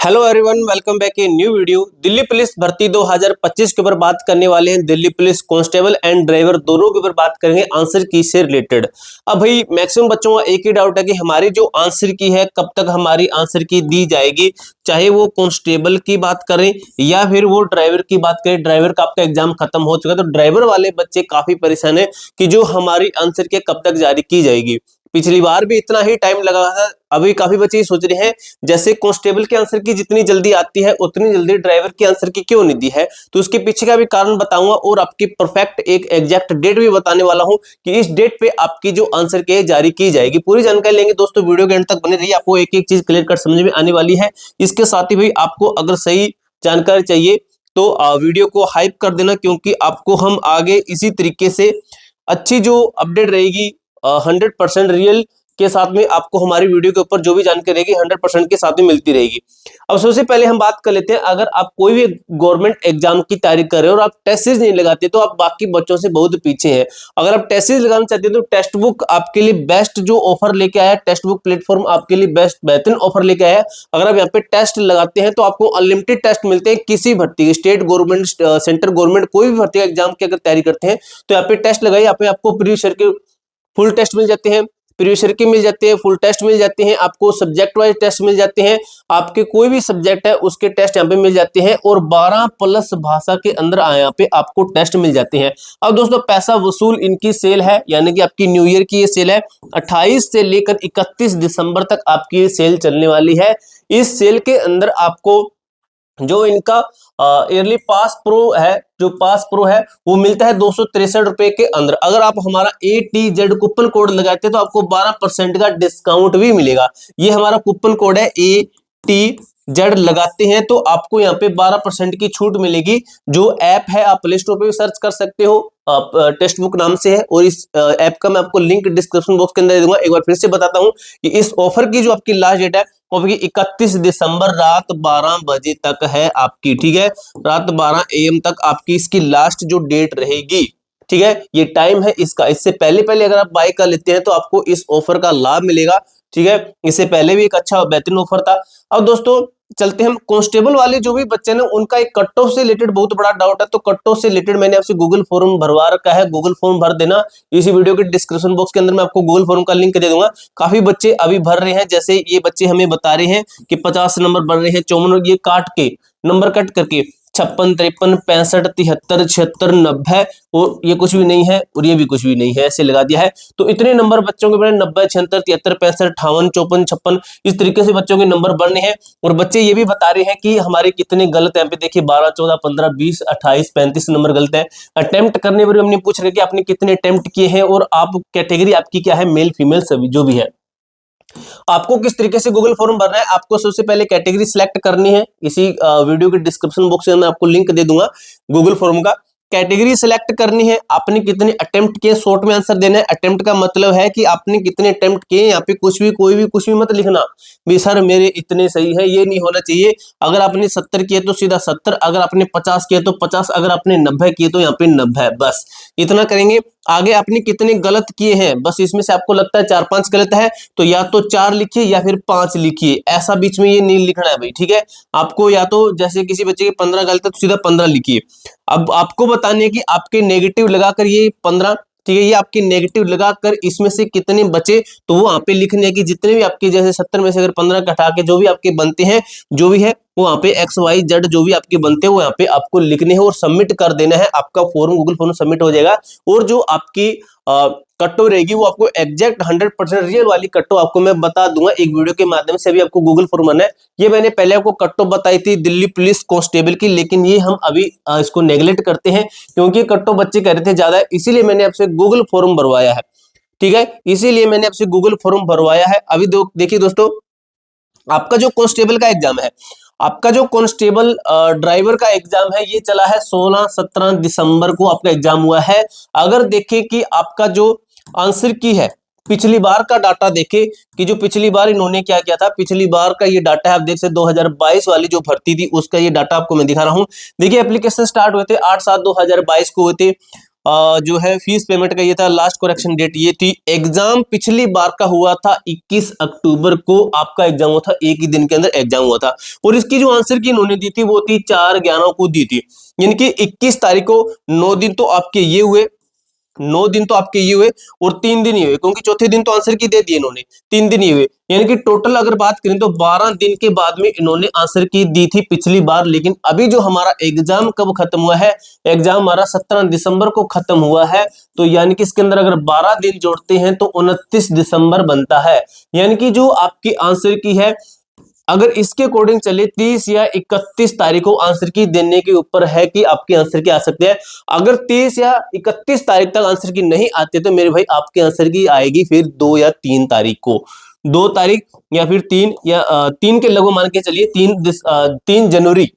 Hello everyone, welcome back in new video. Delhi police भर्ती 2025 के ऊपर बात करने वाले हैं। Delhi police constable and driver दोनों के ऊपर बात करेंगे आंसर की से रिलेटेड। अब भाई मैक्सिमम बच्चों का एक ही डाउट है कि हमारी जो आंसर की है कब तक हमारी आंसर की दी जाएगी, चाहे वो कांस्टेबल की बात करें या फिर वो ड्राइवर की बात करें। ड्राइवर का आपका एग्जाम खत्म हो चुका है तो ड्राइवर वाले बच्चे काफी परेशान है कि जो हमारी आंसर की कब तक जारी की जाएगी। पिछली बार भी इतना ही टाइम लगा था। अभी काफी बच्चे ये सोच रहे हैं जैसे कांस्टेबल के आंसर की जितनी जल्दी आती है उतनी जल्दी ड्राइवर की आंसर की क्यों नहीं दी है। तो उसके पीछे का भी कारण बताऊंगा और आपकी परफेक्ट एक एग्जैक्ट डेट भी बताने वाला हूं कि इस डेट पे आपकी जो आंसर की जारी की जाएगी। पूरी जानकारी लेंगे दोस्तों, वीडियो के एंड तक बने रहिए, आपको एक एक चीज क्लियर कट समझ में आने वाली है। इसके साथ ही भाई आपको अगर सही जानकारी चाहिए तो वीडियो को हाइप कर देना, क्योंकि आपको हम आगे इसी तरीके से अच्छी जो अपडेट रहेगी 100% रियल के साथ में आपको हमारी वीडियो के ऊपर जो भी जानकारी रहेगी 100% के साथ में मिलती रहेगी। अब सबसे पहले हम बात कर लेते हैं, अगर आप कोई भी गवर्नमेंट एग्जाम की तैयारी कर रहे हो और आप टेस्ट सीरीज नहीं लगाते तो आप बाकी बच्चों से बहुत पीछे हैं। अगर आप टेस्ट सीरीज लगाना चाहते हैं तो टेक्स्ट बुक आपके लिए बेस्ट जो ऑफर लेके आया है, टेक्स्ट बुक प्लेटफॉर्म आपके लिए बेस्ट बेहतरीन ऑफर लेके आया है। अगर आप यहाँ पे टेस्ट लगाते हैं तो आपको अनलिमिटेड टेस्ट मिलते हैं किसी भर्ती के, स्टेट गवर्नमेंट सेंट्रल गवर्नमेंट कोई भी भर्ती एग्जाम की अगर तैयारी करते हैं तो यहाँ पे टेस्ट लगाइए। यहाँ पे आपको प्रीवियस ईयर के फुल टेस्ट मिल जाते हैं, प्रीवियस ईयर के मिल जाते हैं, फुल टेस्ट मिल जाते हैं, आपको सब्जेक्ट वाइज टेस्ट मिल जाते हैं, आपके कोई भी सब्जेक्ट है उसके टेस्ट यहाँ पे मिल जाते हैं और 12 प्लस भाषा के अंदर यहाँ पे आपको टेस्ट मिल जाते हैं। अब दोस्तों पैसा वसूल इनकी सेल है, यानी कि आपकी न्यू ईयर की ये सेल है। 28 से लेकर 31 दिसंबर तक आपकी ये सेल चलने वाली है। इस सेल के अंदर आपको जो इनका ईयरली पास प्रो है, जो पास प्रो है वो मिलता है 263 रुपए के अंदर। अगर आप हमारा ATZ कूपन कोड लगाते हैं तो आपको 12% का डिस्काउंट भी मिलेगा। ये हमारा कूपन कोड है ATZ, लगाते हैं तो आपको यहाँ पे 12% की छूट मिलेगी। जो ऐप है आप प्ले स्टोर पे भी सर्च कर सकते हो, टेक्स्ट बुक नाम से है, और इस ऐप का मैं आपको लिंक डिस्क्रिप्शन बॉक्स के अंदर दे दूंगा। एक बार फिर से बताता हूँ कि इस ऑफर की जो आपकी लास्ट डेट है वो 31 दिसंबर रात 12 बजे तक है आपकी, ठीक है। रात 12 AM तक आपकी इसकी लास्ट जो डेट रहेगी, ठीक है, ये टाइम है इसका। इससे पहले पहले अगर आप बाय कर लेते हैं तो आपको इस ऑफर का लाभ मिलेगा, ठीक है। इससे पहले भी एक अच्छा बेहतरीन ऑफर था। अब दोस्तों चलते हम कांस्टेबल वाले जो भी बच्चे ने उनका एक कट ऑफ से रिलेटेड बहुत बड़ा डाउट है, तो कट ऑफ से रिलेटेड मैंने आपसे गूगल फॉर्म भरवा रखा है, गूगल फॉर्म भर देना। इसी वीडियो के डिस्क्रिप्शन बॉक्स के अंदर मैं आपको गूगल फॉर्म का लिंक दे दूंगा। काफी बच्चे अभी भर रहे हैं, जैसे ये बच्चे हमें बता रहे हैं कि 50 नंबर भर रहे हैं, 54 ये काट के नंबर कट करके 56, 53, 65, 73, 76, 90 और ये कुछ भी नहीं है और ये भी कुछ भी नहीं है, ऐसे लगा दिया है। तो इतने नंबर बच्चों के बने 90, 76, 73, 65, 58, 54, 56 इस तरीके से बच्चों के नंबर बढ़ने हैं। और बच्चे ये भी बता रहे हैं कि हमारे कितने गलत है। यहाँ पे देखिए 12, 14, 15, 20, 28, 35 नंबर गलत है। अटेम्प्ट करने पर हमने पूछ रहे कि आपने कितने अटेम्प्ट किए हैं और आप कैटेगरी आपकी क्या है, मेल फीमेल सभी जो भी है। आपको किस तरीके से गूगल फॉर्म भरना है, आपको सबसे पहले कैटेगरी सिलेक्ट करनी है। इसी वीडियो के डिस्क्रिप्शन बॉक्स में मैं आपको लिंक दे दूंगा गूगल फॉर्म का। कैटेगरी सिलेक्ट करनी है, आपने कितने अटेम्प्ट किए, शॉर्ट में आंसर देना है। अटेम्प्ट का मतलब है कि आपने कितने अटेम्प्ट किए। यहाँ पे कुछ भी कोई भी कुछ भी मत लिखना भी सर मेरे इतने सही है, ये नहीं होना चाहिए। अगर आपने 70 किए तो सीधा 70, अगर आपने 50 किए तो 50, अगर आपने 90 किए तो यहाँ पे 90, बस इतना करेंगे। आगे आपने कितने गलत किए हैं, बस इसमें से आपको लगता है 4-5 गलत है तो या तो 4 लिखिए या फिर 5 लिखिए, ऐसा बीच में ये नहीं लिखना है भाई, ठीक है। आपको या तो जैसे किसी बच्चे के 15 गलत है तो सीधा 15 लिखिए। अब आपको बताने कि आपके नेगेटिव लगाकर ये 15, ठीक है, ये आपके नेगेटिव लगाकर इसमें से कितने बचे तो वो वहां पे लिखने की, जितने भी आपके जैसे 70 में से अगर 15 कटा के जो भी आपके बनते हैं जो भी है वो वहां पे XYZ जो भी आपके बनते हैं वो यहाँ पे आपको लिखने हैं और सबमिट कर देना है। आपका फॉर्म गूगल फॉर्म सबमिट हो जाएगा और जो आपकी कट्टो रहेगी वो आपको एग्जैक्ट 100% रियल वाली कट्टो आपको मैं बता दूंगा एक वीडियो के माध्यम से। अभी आपको गूगल फॉर्म भरना है। ये मैंने पहले आपको कट्टो बताई थी दिल्ली पुलिस कांस्टेबल की, लेकिन ये हम अभी इसको नेग्लेक्ट करते हैं क्योंकि कट्टो बच्चे कह रहे थे ज्यादा है, इसीलिए मैंने आपसे गूगल फॉर्म भरवाया है, ठीक है, इसीलिए मैंने आपसे गूगल फॉर्म भरवाया है। अभी देखिए दोस्तों, आपका जो कांस्टेबल का एग्जाम है, आपका जो कांस्टेबल ड्राइवर का एग्जाम है ये चला है 16-17 दिसंबर को आपका एग्जाम हुआ है। अगर देखें कि आपका जो आंसर की है, पिछली बार का डाटा देखें कि जो पिछली बार इन्होंने क्या किया था, पिछली बार का ये डाटा है, आप देख सकते 2022 वाली जो भर्ती थी उसका ये डाटा आपको मैं दिखा रहा हूं। देखिए एप्लीकेशन स्टार्ट हुए थे 8/7/2022 को हुए थे। जो है फीस पेमेंट का ये था, लास्ट करेक्शन डेट ये थी। एग्जाम पिछली बार का हुआ था 21 अक्टूबर को आपका एग्जाम हुआ था, एक ही दिन के अंदर एग्जाम हुआ था। और इसकी जो आंसर की इन्होंने दी थी वो थी 4/11 को दी थी, यानी कि 21 तारीख को। 9 दिन तो आपके ये हुए, 9 दिन तो आपके ये हुए और 3 दिन ये हुए, क्योंकि चौथे दिन तो आंसर की दे दी इन्होंने, 3 दिन ये हुए, यानी कि टोटल अगर बात करें तो 12 दिन के बाद में इन्होंने आंसर की दी थी पिछली बार। लेकिन अभी जो हमारा एग्जाम कब खत्म हुआ है, एग्जाम हमारा 17 दिसंबर को खत्म हुआ है। तो यानी कि इसके अंदर अगर 12 दिन जोड़ते हैं तो 29 दिसंबर बनता है। यानी कि जो आपकी आंसर की है, अगर इसके अकॉर्डिंग चले 30 या 31 तारीख को आंसर की देने के ऊपर है कि आपके आंसर की आ सकते हैं। अगर 30 या 31 तारीख तक आंसर की नहीं आते तो मेरे भाई आपके आंसर की आएगी फिर 2 या 3 तारीख को, 2 तारीख या फिर 3 या 3 के लगभग मान के चलिए, 3 जनवरी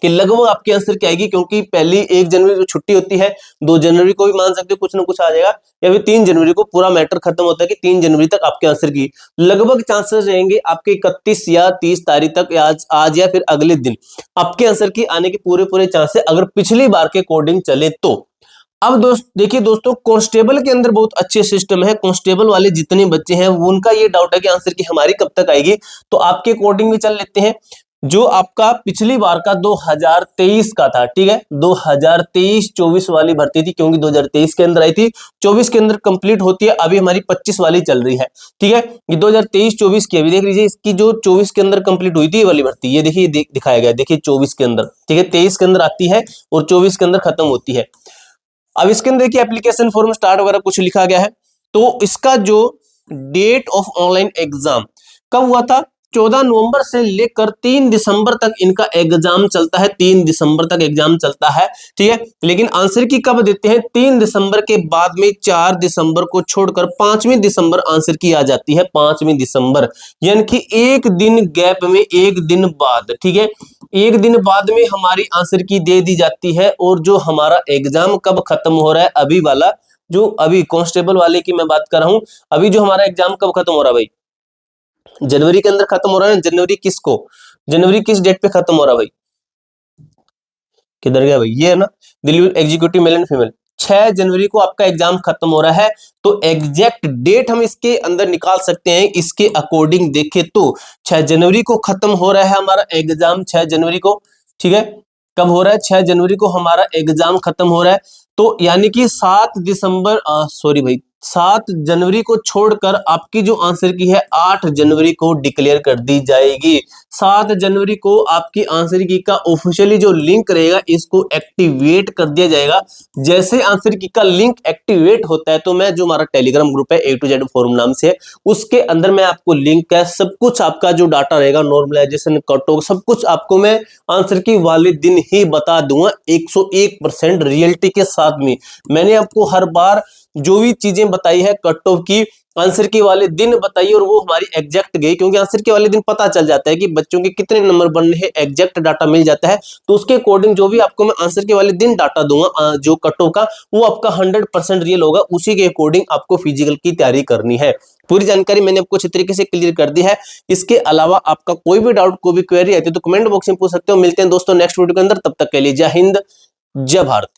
कि लगभग आपके आंसर क्या आएगी, क्योंकि पहली 1 जनवरी को छुट्टी होती है, 2 जनवरी को भी मान सकते हो कुछ ना कुछ आ जाएगा, या फिर 3 जनवरी को पूरा मैटर खत्म होता है कि 3 जनवरी तक आपके आंसर की लगभग चांसेस रहेंगे आपके 31 या 30 तारीख तक, या आज या फिर अगले दिन आपके आंसर की आने के पूरे चांसेस अगर पिछली बार के अकॉर्डिंग चले तो। अब देखिए दोस्तों, कांस्टेबल के अंदर बहुत अच्छे सिस्टम है। कांस्टेबल वाले जितने बच्चे हैं वो उनका ये डाउट है कि आंसर की हमारी कब तक आएगी, तो आपके अकॉर्डिंग भी चल लेते हैं। जो आपका पिछली बार का 2023 का था, ठीक है, 2023-24 वाली भर्ती थी, क्योंकि 2023 के अंदर आई थी, 24 के अंदर कंप्लीट होती है, अभी हमारी 25 वाली चल रही है, ठीक है। ये 2023-24 की अभी देख लीजिए, इसकी जो 24 के अंदर कंप्लीट हुई थी ये वाली भर्ती, ये देखिए दिखाया गया, देखिए 24 के अंदर, ठीक है, 23 के अंदर आती है और 24 के अंदर खत्म होती है। अब इसके अंदर देखिए एप्लीकेशन फॉर्म स्टार्ट वगैरह कुछ लिखा गया है। तो इसका जो डेट ऑफ ऑनलाइन एग्जाम कब हुआ था, 14 नवंबर से लेकर 3 दिसंबर तक इनका एग्जाम चलता है, 3 दिसंबर तक एग्जाम चलता है, ठीक है। लेकिन आंसर की कब देते हैं, 3 दिसंबर के बाद में 4 दिसंबर को छोड़कर 5वीं दिसंबर आंसर की आ जाती है, 5वीं दिसंबर, यानी कि एक दिन गैप में, एक दिन बाद, ठीक है, एक दिन बाद में हमारी आंसर की दे दी जाती है। और जो हमारा एग्जाम कब खत्म हो रहा है, अभी वाला, जो अभी कांस्टेबल वाले की मैं बात कर रहा हूं, अभी जो हमारा एग्जाम कब खत्म हो रहा है भाई, जनवरी के अंदर खत्म हो रहा है। जनवरी किसको, जनवरी किस डेट पे खत्म हो रहा है भाई, किधर गया भाई, ये है ना, Delhi executive male and female, 6 जनवरी को आपका एग्जाम खत्म हो रहा है। तो एग्जैक्ट डेट हम इसके अंदर निकाल सकते हैं, इसके अकॉर्डिंग देखें तो 6 जनवरी को खत्म हो रहा है हमारा एग्जाम, 6 जनवरी को, ठीक है, कब हो रहा है, 6 जनवरी को हमारा एग्जाम खत्म हो रहा है। तो यानी कि 7 दिसंबर, सॉरी भाई, 7 जनवरी को छोड़कर आपकी जो आंसर की है 8 जनवरी को डिक्लेयर कर दी जाएगी। 7 जनवरी को आपकी आंसर की का ऑफिशियली जो लिंक रहेगा इसको एक्टिवेट कर दिया जाएगा। जैसे आंसर की का लिंक एक्टिवेट होता है तो मैं, जो हमारा टेलीग्राम ग्रुप है A to Z फोरम नाम से, उसके अंदर मैं आपको लिंक है, सब कुछ आपका जो डाटा रहेगा, नॉर्मलाइजेशन, कट ऑफ, सब कुछ आपको मैं आंसर की वाले दिन ही बता दूंगा 101% रियलिटी के साथ में। मैंने आपको हर बार जो भी चीजें बताई है कट ऑफ की, आंसर के वाले दिन बताइए और वो हमारी एग्जैक्ट गई, क्योंकि आंसर के वाले दिन पता चल जाता है कि बच्चों के कितने नंबर बनने हैं, एग्जैक्ट डाटा मिल जाता है। तो उसके अकॉर्डिंग जो भी आपको मैं आंसर के वाले दिन डाटा दूंगा जो कट ऑफ का, वो आपका 100% रियल होगा, उसी के अकॉर्डिंग आपको फिजिकल की तैयारी करनी है। पूरी जानकारी मैंने आपको अच्छी तरीके से क्लियर कर दी है। इसके अलावा आपका कोई भी डाउट, कोई भी क्वेरी आती है तो कमेंट बॉक्स में पूछ सकते हो। मिलते हैं दोस्तों नेक्स्ट वीडियो के अंदर, तब तक के लिए जय हिंद, जय भारत।